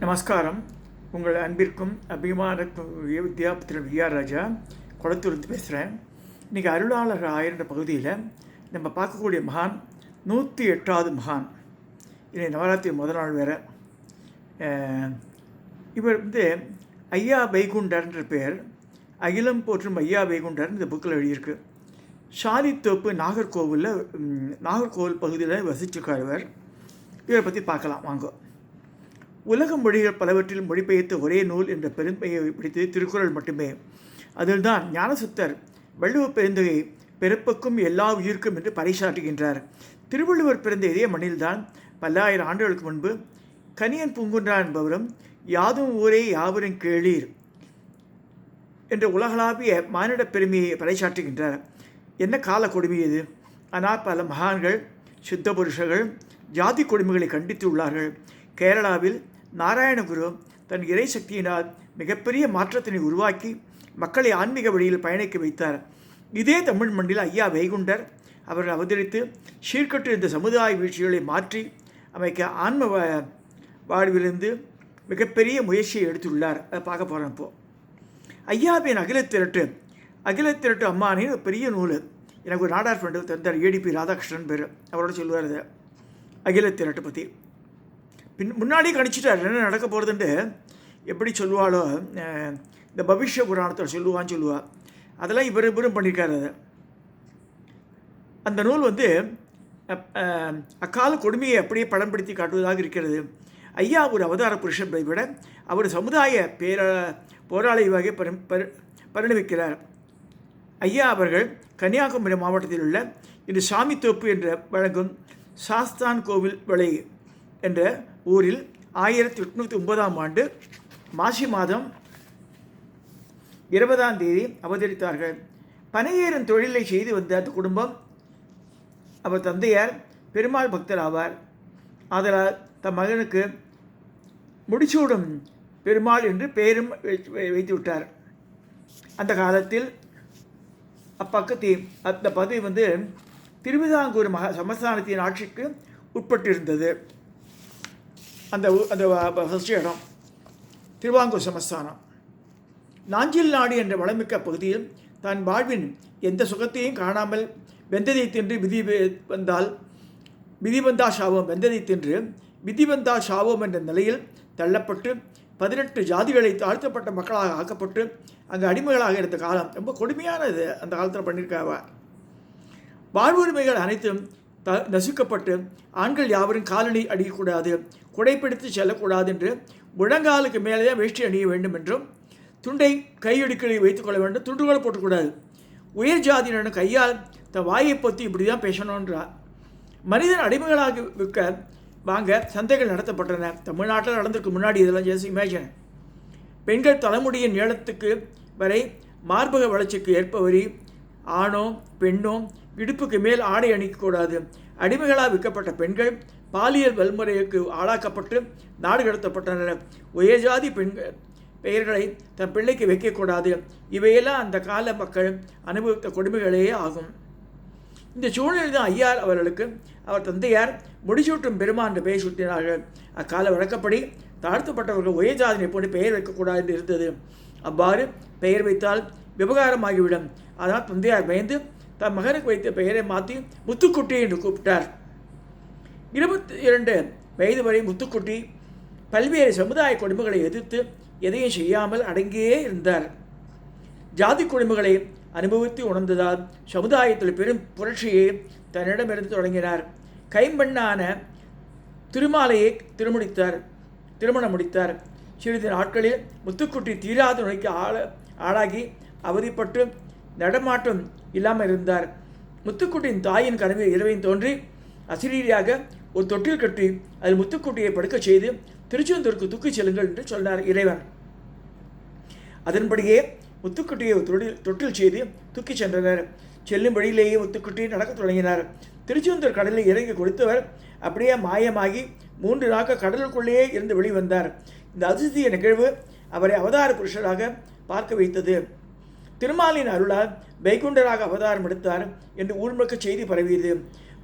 நமஸ்காரம். உங்கள் அன்பிற்கும் அபிமானக்கும் வித்யாபுத்திரன் விஆர் ராஜா குளத்தூர்ந்து பேசுகிறேன். இன்றைக்கி அருளாளர் ஆயிரன்ற பகுதியில் நம்ம பார்க்கக்கூடிய மகான் 108வது மகான். இன்னைக்கு நவராத்திரி முதல் நாள் வேறு. இவர் ஐயா வைகுண்டர்ன்ற பேர். அகிலம் போற்றும் ஐயா வைகுண்டர் இந்த புக்கில் எழுதியிருக்கு. ஷாலித்தோப்பு நாகர்கோவில் பகுதியில் வசிச்சிருக்கார் இவர். இவரை பற்றி பார்க்கலாம் வாங்க. உலக மொழிகள் பலவற்றில் மொழிபெயர்த்த ஒரே நூல் என்ற பெருமையை பிடித்தது திருக்குறள் மட்டுமே. அதில்தான் ஞானசுத்தர் வள்ளுவ பெருந்தகை பிறப்புக்கும் எல்லா உயிர்க்கும் என்று பறைசாற்றுகின்றார். திருவள்ளுவர் பிறந்த இதே மண்ணில்தான் பல்லாயிரம் ஆண்டுகளுக்கு முன்பு கனியன் பூங்குன்றான் என்பவரும் யாதும் ஊரே யாவரும் கேளீர் என்ற உலகளாவிய மானிட பெருமையை பறைசாற்றுகின்றார். என்ன கால கொடுமை இது! ஆனால் பல மகான்கள் சித்த புருஷர்கள் ஜாதி கொடுமைகளை கண்டித்துள்ளார்கள். கேரளாவில் நாராயணகுரு தன் இறை சக்தியினால் மிகப்பெரிய மாற்றத்தினை உருவாக்கி மக்களை ஆன்மீக வழியில் பயணிக்க வைத்தார். இதே தமிழ் மண்ணில் ஐயா வைகுண்டர் அவர்கள் அவதரித்து சீர்கட்டு இந்த சமுதாய வீழ்ச்சிகளை மாற்றி அமைக்க ஆன்ம வாழ்விலிருந்து மிகப்பெரிய முயற்சியை எடுத்துள்ளார். அதை பார்க்க போகிறோம். இப்போது ஐயாவின் அகிலத்திரட்டு அம்மானின் ஒரு பெரிய நூல். எனக்கு ஒரு நாடார் ஃப்ரெண்டு தந்தார், ஏடிபி ராதாகிருஷ்ணன் பேர். அவரோட சொல்லுவார் இதை அகிலத்திரட்டு பற்றி. முன்னாடியே கணிச்சிட்டார் என்ன நடக்க போகிறதுன்ட்டு. எப்படி சொல்லுவாளோ, இந்த பவிஷ்ய புராணத்தில் சொல்லுவாள். அதெல்லாம் இவரும் பண்ணியிருக்காரு. அதை அந்த நூல் அக்கால கொடுமையை அப்படியே படம்படுத்தி காட்டுவதாக இருக்கிறது. ஐயா ஒரு அவதார புருஷனை விட அவர் சமுதாய போராளியாக பரிணமிக்கிறார். ஐயா அவர்கள் கன்னியாகுமரி மாவட்டத்தில் உள்ள இந்த சாமித்தோப்பு என்று வழங்கும் சாஸ்தான் கோவில் விளை என்ற ஊரில் 1809ஆம் ஆண்டு மாசி மாதம் 20ஆம் தேதி அவதரித்தார்கள். பனையேறும் தொழிலை செய்து வந்த அந்த குடும்பம் அவர் தந்தையார் பெருமாள் பக்தர் ஆவார். ஆதலால் தம் மகனுக்கு முடிசூடும் பெருமாள் என்று பெயரும் வைத்து விட்டார். அந்த காலத்தில் அந்த பதவி திருவிதாங்கூர் சமஸ்தானத்தின் ஆட்சிக்கு உட்பட்டிருந்தது. அந்த ஃபஸ்ட் இடம் திருவாங்கூர் சமஸ்தானம். நாஞ்சில் நாடு என்ற வளமிக்க பகுதியில் தான் வாழ்வின் எந்த சுகத்தையும் காணாமல் வெந்ததை தின்று விதி வந்தா சாவோம் வெந்ததை தின்று விதி வந்தா சாவோம் என்ற நிலையில் தள்ளப்பட்டு 18 ஜாதிகளை தாழ்த்தப்பட்ட மக்களாக ஆக்கப்பட்டு அங்கு அடிமைகளாக இருந்த காலம் ரொம்ப கொடுமையானது. அந்த காலத்தில் பண்ணியிருக்காவ. வாழ்வுரிமைகள் அனைத்தும் நசுக்கப்பட்டு ஆண்கள் யாவரும் காலணி அணியக்கூடாது, குடைப்பிடித்து செல்லக்கூடாது என்று முழங்காலுக்கு மேலே தான் வேஷ்டி அணிய வேண்டும் என்றும் துண்டை கையெடுக்கலை வைத்துக்கொள்ள வேண்டும், துண்டுகளை போட்டக்கூடாது. உயர் ஜாதியினரும் கையால் தன் வாயை பொத்தி இப்படி தான் பேசணுன்றார். மனிதன் அடிமைகளாக வாங்க சந்தைகள் நடத்தப்பட்டன. தமிழ்நாட்டில் நடந்திருக்கு முன்னாடி. இதெல்லாம் ஜஸ்ட் இமேஜின். பெண்கள் தலைமுடியின் நீளத்துக்கு வரை மார்பக வளர்ச்சிக்கு ஏற்ப வரி, ஆணோ பெண்ணோ இடுப்புக்கு மேல் ஆடை அணிக்கக்கூடாது. அடிமைகளாக விற்கப்பட்ட பெண்கள் பாலியல் வன்முறைக்கு ஆளாக்கப்பட்டு நாடு கடத்தப்பட்டனர். உயர்ஜாதி பெயர்களை தன் பிள்ளைக்கு வைக்கக்கூடாது. இவையெல்லாம் அந்த கால மக்கள் அனுபவித்த கொடுமைகளே ஆகும். இந்த சூழ்நிலை தான் ஐயா அவர்களுக்கு அவர் தந்தையார் முடிசூட்டும் பெருமான் என்று பெயர் சூட்டினார்கள். அக்கால வழக்கப்படி தாழ்த்தப்பட்டவர்கள் உயர்ஜாதினை போட்டு பெயர் வைக்கக்கூடாது என்று இருந்தது. அவ்வாறு பெயர் வைத்தால் விவகாரமாகிவிடும். அதனால் தந்தையார் பயந்து தன் மகனுக்கு வைத்த பெயரை மாற்றி முத்துக்குட்டி என்று கூப்பிட்டார். 22 வயது வரை முத்துக்குட்டி பல்வேறு சமுதாய கொடுமைகளை எதிர்த்து எதையும் செய்யாமல் அடங்கியே இருந்தார். ஜாதி கொடுமைகளை அனுபவித்து உணர்ந்ததால் சமுதாயத்தில் பெரும் புரட்சியை தன்னிடமிருந்து தொடங்கினார். கைம்பெண்ணான திருமாலையை திருமணம் முடித்தார். சிறிது நாட்களில் முத்துக்குட்டி தீராத நோய்க்கு ஆளாகி அவதிப்பட்டு நடமாட்டம் இல்லாமல் இருந்தார். முத்துக்குட்டியின் தாயின் கனவில் இரவையும் தோன்றி அசிரீரியாக ஒரு தொட்டில் கட்டி அதில் முத்துக்குட்டியை படுக்க செய்து திருச்செந்தூருக்கு தூக்கிச் செல்லுங்கள் என்று சொன்னார் இறைவன். அதன்படியே முத்துக்குட்டியை தொட்டில் செய்து தூக்கிச் சென்றனர். செல்லும் வழியிலேயே முத்துக்குட்டி நடக்க தொடங்கினார். திருச்செந்தூர் கடலில் இறங்கி கொடுத்தவர் அப்படியே மாயமாகி 3 நாட்கள் கடலுக்குள்ளேயே இருந்து வெளிவந்தார். இந்த அதிசய நிகழ்வு அவரை அவதார புருஷராக பார்க்க வைத்தது. திருமாலின் அருளால் வைகுண்டராக அவதாரம் எடுத்தார் என்று ஊர்முழுக்க செய்தி பரவியது.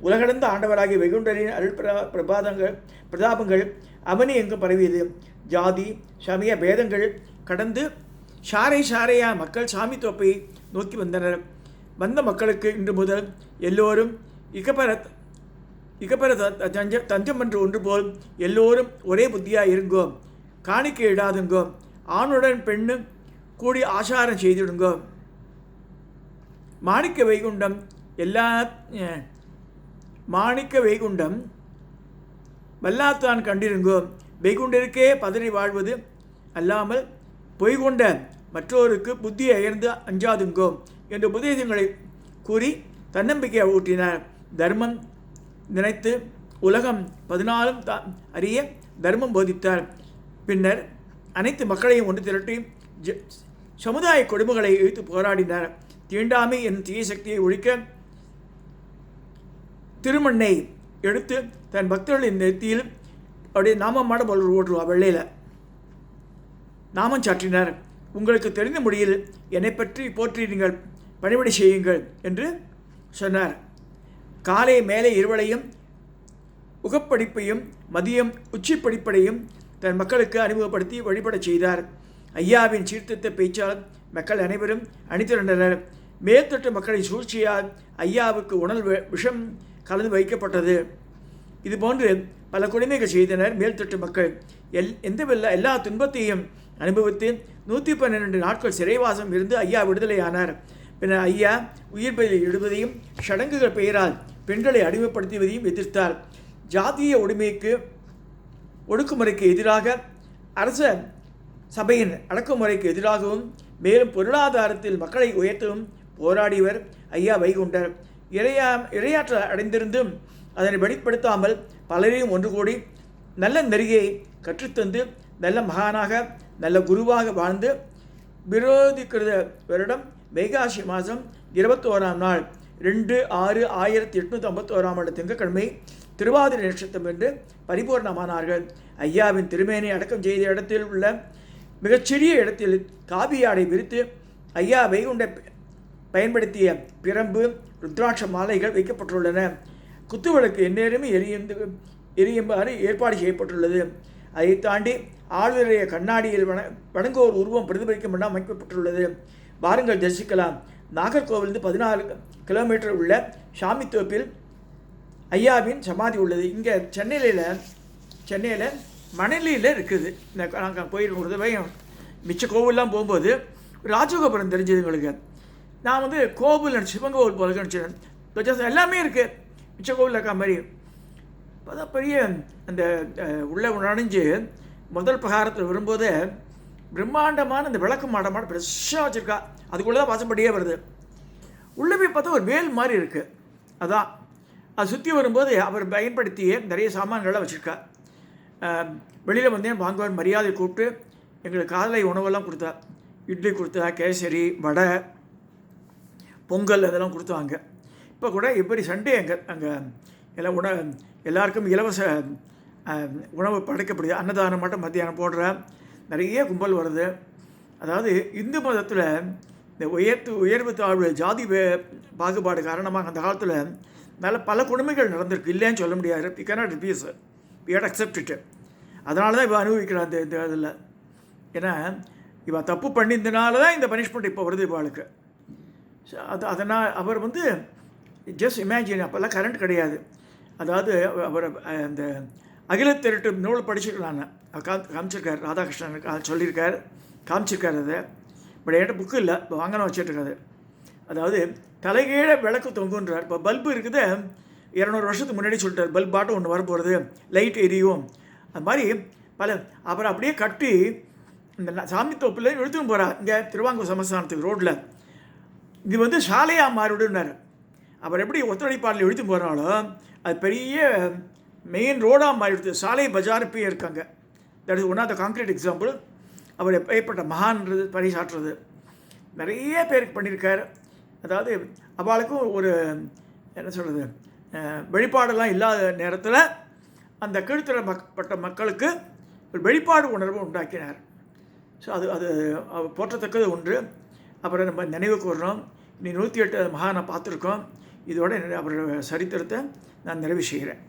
உலகளந்த ஆண்டவராகிய வைகுண்டரின் அருள் பிரதாபங்கள் அவனி எங்கும் பரவியது. ஜாதி சமய பேதங்கள் கடந்து சாரையா மக்கள் சாமி தோப்பை நோக்கி வந்தனர். வந்த மக்களுக்கு இன்று முதல் எல்லோரும் இகப்பெற தஞ்சம் என்று ஒன்று போல் எல்லோரும் ஒரே புத்தியாக இருங்கோ, காணிக்கை இடாதுங்கோ, ஆணுடன் பெண்ணு கூடி ஆசாரம் செய்திடுங்கோ, மாணிக்க வைகுண்டம் வல்லாத்தான் கண்டிருங்கோ, வைகுண்டருக்கே பதறி வாழ்வது அல்லாமல் பொய்கொண்ட மற்றோருக்கு புத்தி அயர்ந்து அஞ்சாதுங்கோ என்ற உபதேசங்களை கூறி தன்னம்பிக்கையை ஊட்டினார். தர்மம் நினைத்து உலகம் 14 அறிய தர்மம் போதித்தார். பின்னர் அனைத்து மக்களையும் ஒன்று திரட்டி சமுதாய கொடுமைகளை எதிர்த்து போராடினார். தீண்டாமை என் தீய சக்தியை ஒழிக்க திருமண்ணை எடுத்து தன் பக்தர்களின் நெத்தியில் அப்படியே நாமமாட ஓட்டுருவா வெள்ளையில் நாமம் சாற்றினார். உங்களுக்கு தெரிந்த மொழியில் என்னை பற்றி போற்றி நீங்கள் பணிபடை செய்யுங்கள் என்று சொன்னார். காலை மேலே இருவளையும் உகப்படிப்பையும் மதியம் உச்சி படிப்படையும் தன் மக்களுக்கு அறிமுகப்படுத்தி வழிபடச் செய்தார். ஐயாவின் சீர்திருத்த பேச்சால் மக்கள் அனைவரும் அணிதிரண்டனர். மேல்தட்டு மக்களின் சூழ்ச்சியால் ஐயாவுக்கு உணல் விஷம் கலந்து வைக்கப்பட்டது. இதுபோன்று பல கொடுமைகள் செய்தனர் மேல்தட்டு மக்கள். எல்லா துன்பத்தையும் அனுபவித்து 112 நாட்கள் சிறைவாசம் இருந்து ஐயா விடுதலையானார். பின்னர் ஐயா உயிர் பலி இடுவதையும் சடங்குகள் பெயரால் பெண்களை அடிமைப்படுத்துவதையும் எதிர்த்தார். ஜாதிய ஒடுக்குமுறைக்கு எதிராக அரச சபையின் அடக்குமுறைக்கு எதிராகவும் மேலும் பொருளாதாரத்தில் மக்களை உயர்த்தவும் போராடியவர் ஐயா வைகுண்டர். இரையாற்றல் அடைந்திருந்தும் அதனை வெளிப்படுத்தாமல் பலரையும் ஒன்று கூடி நல்ல நெறியை கற்றுத்தந்து நல்ல மகானாக நல்ல குருவாக வாழ்ந்து விரோதிக்கிற வருடம் வைகாசி மாதம் 21ஆம் நாள் 2/6/1851 திங்கட்கிழமை திருவாதிரை நட்சத்திரம் என்று பரிபூர்ணமானார்கள். ஐயாவின் திருமேனி அடக்கம் செய்த இடத்தில் உள்ள மிகச்சிறிய இடத்தில் காவியாடை விரித்து ஐயா வைகுண்ட பயன்படுத்திய பிரம்பு ருத்ராட்ச மாலைகள் வைக்கப்பட்டுள்ளன. குத்துவிளக்கு எந்நேரமே எரியுமாறு ஏற்பாடு செய்யப்பட்டுள்ளது. அதை தாண்டி ஆளுடைய கண்ணாடியில் வணங்குவோர் உருவம் பிரதிபலிக்கும் வண்ணம் அமைக்கப்பட்டுள்ளது. வாருங்கள் தரிசிக்கலாம். நாகர்கோவிலிருந்து 14 கிலோமீட்டர் உள்ள சாமித்தோப்பில் ஐயாவின் சமாதி உள்ளது. இங்கே சென்னையில் மணலியில் இருக்குது. இந்த நாங்கள் போயிருக்கிறது மிச்ச கோவில்லாம் போகும்போது ராஜகோபுரம் தெரிஞ்சது எங்களுக்கு. நான் கோவில் சிவன் கோவில் போல நினச்சேன். எல்லாமே இருக்குது மிச்ச கோவில் இருக்கா மாதிரி. அப்போதான் பெரிய அந்த உள்ள நுழைஞ்சு முதல் பிரகாரத்தில் வரும்போது பிரம்மாண்டமான அந்த விளக்கு மாடமான ஃப்ரெஷ்ஷாக வச்சுருக்கா. அதுக்குள்ளே தான் வாசப்படியே வருது. உள்ளே போய் பார்த்தா ஒரு வேல் மாதிரி இருக்குது. அதான் அது சுற்றி வரும்போது அவர் பயன்படுத்திய நிறைய சாமான்கள்லாம் வச்சுருக்கா. வெளியில் வந்தேன் வாங்குவார் மரியாதை கூப்பிட்டு எங்களுக்கு காலை உணவெல்லாம் கொடுத்தா. இட்லி கொடுத்தா, கேசரி, வடை, பொங்கல் அதெல்லாம் கொடுத்தாங்க. இப்போ கூட எப்படி சண்டே அங்கே எல்லாம் எல்லாருக்கும் இலவச உணவு படைக்கப்படுது. அன்னதானம் மட்டும் மத்தியானம் போடுற நிறைய கும்பல் வருது. அதாவது இந்து மதத்தில் இந்த உயர்வு தாழ்வு ஜாதி பாகுபாடு காரணமாக அந்த காலத்தில் பல கொடுமைகள் நடந்திருக்கு. இல்லைன்னு சொல்ல முடியாது. We cannot refuse, we had accept it. அதனால தான் இவன் அனுபவிக்கிறான் இந்த இதில். ஏன்னா இவன் தப்பு பண்ணியிருந்தனால தான் இந்த பனிஷ்மெண்ட் இப்போ வருது இவாளுக்கு. அதனால் அவர் ஜஸ்ட் இமேஜின், அப்போல்லாம் கரண்ட் கிடையாது. அதாவது அவர் அந்த அகில திரட்டு நூல் படிச்சுருக்கலாம். காமிச்சிருக்கார், ராதாகிருஷ்ணன் சொல்லியிருக்கார், காமிச்சிருக்கார். அதை பட் என்கிட்ட புக்கு இல்லை, இப்போ வாங்கணும் வச்சுட்ருக்காது. அதாவது தலைகீழ விளக்கு தொங்குன்றார். இப்போ பல்பு இருக்குது 200 வருஷத்துக்கு முன்னாடி சொல்லிட்டார். பல்ப் பாட்டும் ஒன்று வரப்போகிறது, லைட் எரியும். அது மாதிரி அப்புறம் அப்படியே கட்டி இந்த சாமித்தோப்பில் எடுத்துன்னு போகிறார். இங்கே திருவாங்கூர் சமஸ்தானத்துக்கு ரோட்டில் இது சாலையாக மாறிவிடுனார். அவர் எப்படி ஒத்துழைப்பாளர் எடுத்து போகிறாலோ அது பெரிய மெயின் ரோடாக மாறிடுது. சாலை பஜாருப்பே இருக்காங்க. That is one of the concrete example. அவர் எப்பேற்பட்ட மகான்றது பரிசாற்றுறது நிறைய பேருக்கு பண்ணியிருக்கார். அதாவது அவளுக்கும் ஒரு என்ன சொல்கிறது வெளிப்பாடெல்லாம் இல்லாத நேரத்தில் அந்த கீழ்த்தரப்பட்ட மக்களுக்கு ஒரு வெளிப்பாடு உணர்வு உண்டாக்கினார். ஸோ அது போற்றத்தக்கது ஒன்று. அப்புறம் நம்ம நினைவு கூறுறோம். இனி 108 மகானை பார்த்துருக்கோம். இதோட அவரோட சரித்திரத்தை நான் நிறைவு செய்கிறேன்.